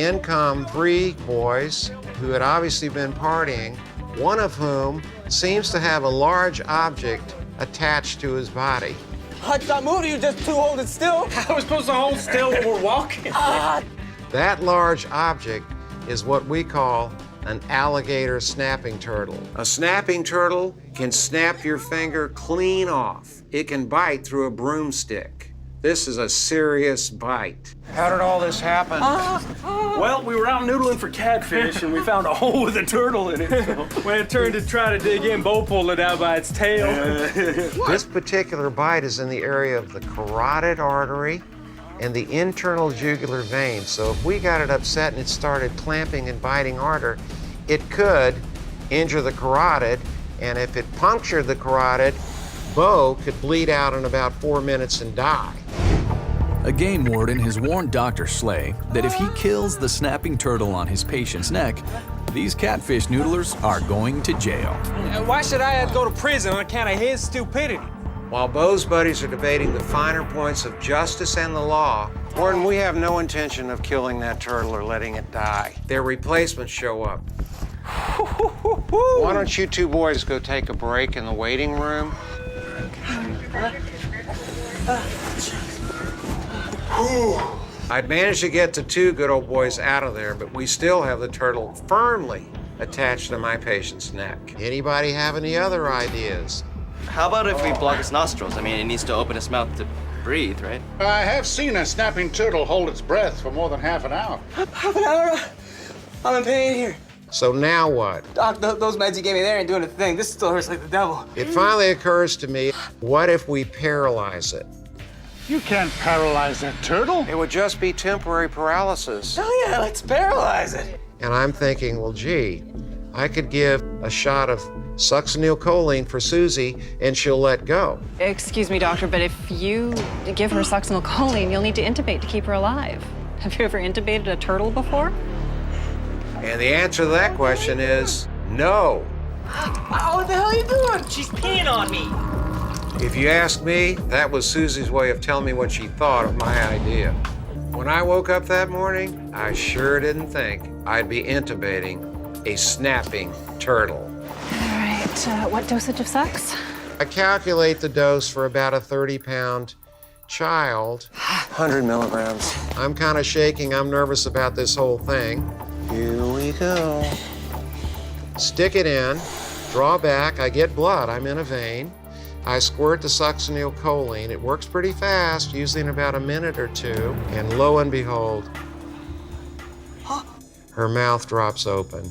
in come 3 boys who had obviously been partying, one of whom seems to have a large object attached to his body. Stop moving, you just two holding still. How are we supposed to hold still when we're walking? That large object is what we call an alligator snapping turtle. A snapping turtle can snap your finger clean off. It can bite through a broomstick. This is a serious bite. How did all this happen? Well, we were out noodling for catfish, and we found a hole with a turtle in it. So when it turned to try to dig in, Bo pulled it out by its tail. This particular bite is in the area of the carotid artery and the internal jugular vein. So if we got it upset and it started clamping and biting harder, it could injure the carotid, and if it punctured the carotid, Bo could bleed out in about 4 minutes and die. A game warden has warned Dr. Schley that if he kills the snapping turtle on his patient's neck, these catfish noodlers are going to jail. Why should I have to go to prison on account of his stupidity? While Bo's buddies are debating the finer points of justice and the law, Warden, we have no intention of killing that turtle or letting it die. Their replacements show up. Why don't you 2 boys go take a break in the waiting room? I'd managed to get the 2 good old boys out of there, but we still have the turtle firmly attached to my patient's neck. Anybody have any other ideas? How about if we block its nostrils? I mean, it needs to open its mouth to breathe, right? I have seen a snapping turtle hold its breath for more than half an hour. Half an hour? I'm in pain here. So now what? Doc, those meds you gave me there ain't doing a thing. This still hurts like the devil. It finally occurs to me, what if we paralyze it? You can't paralyze that turtle. It would just be temporary paralysis. Oh yeah, let's paralyze it. And I'm thinking, well, gee, I could give a shot of succinylcholine for Susie and she'll let go. Excuse me, doctor, but if you give her succinylcholine, you'll need to intubate to keep her alive. Have you ever intubated a turtle before? And the answer to that question is no. Oh, what the hell are you doing? She's peeing on me. If you ask me, that was Susie's way of telling me what she thought of my idea. When I woke up that morning, I sure didn't think I'd be intubating a snapping turtle. All right, what dosage of sex? I calculate the dose for about a 30-pound child. 100 milligrams. I'm kind of shaking. I'm nervous about this whole thing. Here we go. Stick it in, draw back. I get blood. I'm in a vein. I squirt the succinylcholine. It works pretty fast, usually in about a minute or 2. And lo and behold, her mouth drops open.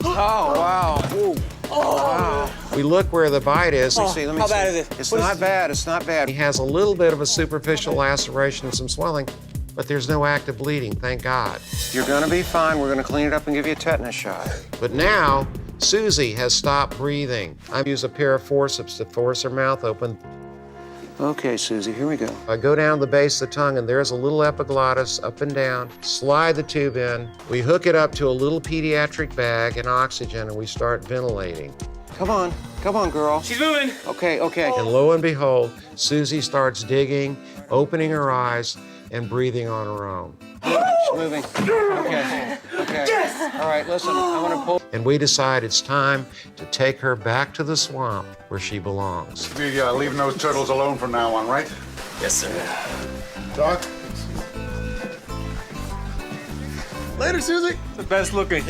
Oh, wow. Ooh. Oh. Wow. We look where the bite is. Oh, See, let me how see. bad is it? It's not bad. It's not bad. He has a little bit of a superficial laceration and some swelling, but there's no active bleeding, thank God. You're gonna be fine. We're gonna clean it up and give you a tetanus shot. But now, Susie has stopped breathing. I use a pair of forceps to force her mouth open. Okay, Susie, here we go. I go down the base of the tongue, and there's a little epiglottis up and down. Slide the tube in. We hook it up to a little pediatric bag and oxygen, and we start ventilating. Come on, girl. She's moving. Okay. And lo and behold, Susie starts digging, opening her eyes, and breathing on her own. She's moving. Okay. Yes! All right, listen, I want to pull. And we decide it's time to take her back to the swamp where she belongs. You're leaving those turtles alone from now on, right? Yes, sir. Doc? Later, Susie. The best looking